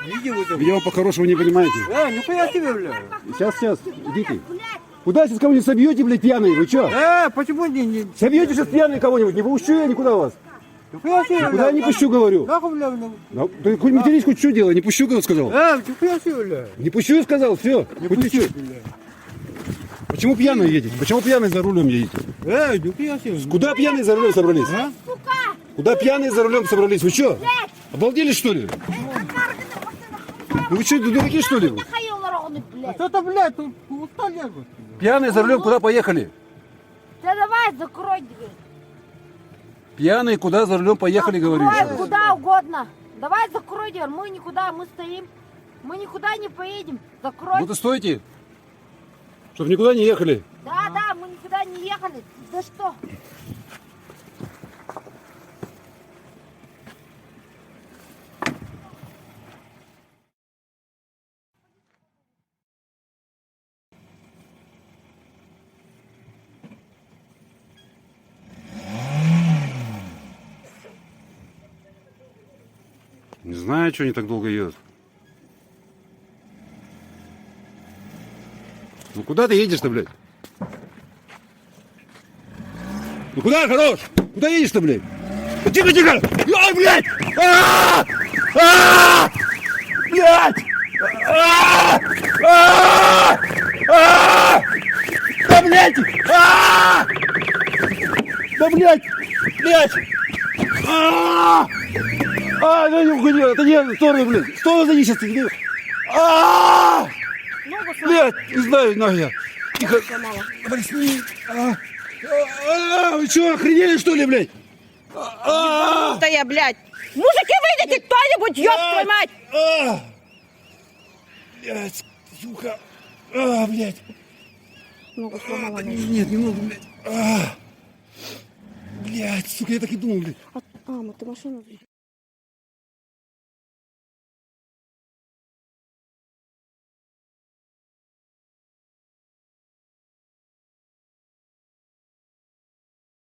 Видео по-хорошему не понимаете. Нихуя себе, бля. Сейчас, идите. Куда сейчас кого-нибудь собьете, блядь, пьяный? Вы чё? Почему не... Собьете сейчас пьяный кого-нибудь? Не пущу я никуда вас. Нихуя себе, Никуда не пущу, говорю. Нахуй, бля, бля. Ну, ты хоть матерись, хоть что делай, не пущу, как сказал. Нихуя себе, бля. Не пущу, сказал, все. Не пусти, бля. Почему пьяный едете? Почему пьяный за рулем едете? Нихуя себе. Куда пьяные за рулем собрались? Куда пьяные за рулем собрались? Вы что? Обалдели, что ли? Ну вы что, дураки, что ли? Что-то, блядь, тут устали. Пьяные за рулем куда поехали? Да давай, закрой дверь. Пьяные куда за рулем поехали, говорю. Закрой куда угодно. Давай закрой дверь. Мы никуда, мы стоим. Мы никуда не поедем. Закрой. Вот и стойте. Чтоб никуда не ехали. Да, мы никуда не ехали. Да что? Не знаю, что они так долго едут. Ну куда ты едешь-то, блядь? Ну куда, хорош? Куда едешь-то, блядь? Да тихо! Ай, блядь! Блядь! Да, блядь! Да, блядь! Да не уходи, это не, стой, блядь! Стой, за сейчас! Блядь, не знаю, нахуй. Тихо. Вы что, охренели, что ли, блядь? Да я, блядь. Мужики, выйдите кто-нибудь, ёб твою мать! Блядь, сука. Блядь. Ногу сломала. Нет, не могу, блядь. Блядь, сука, я так и думал, блядь. Мама, ты машину...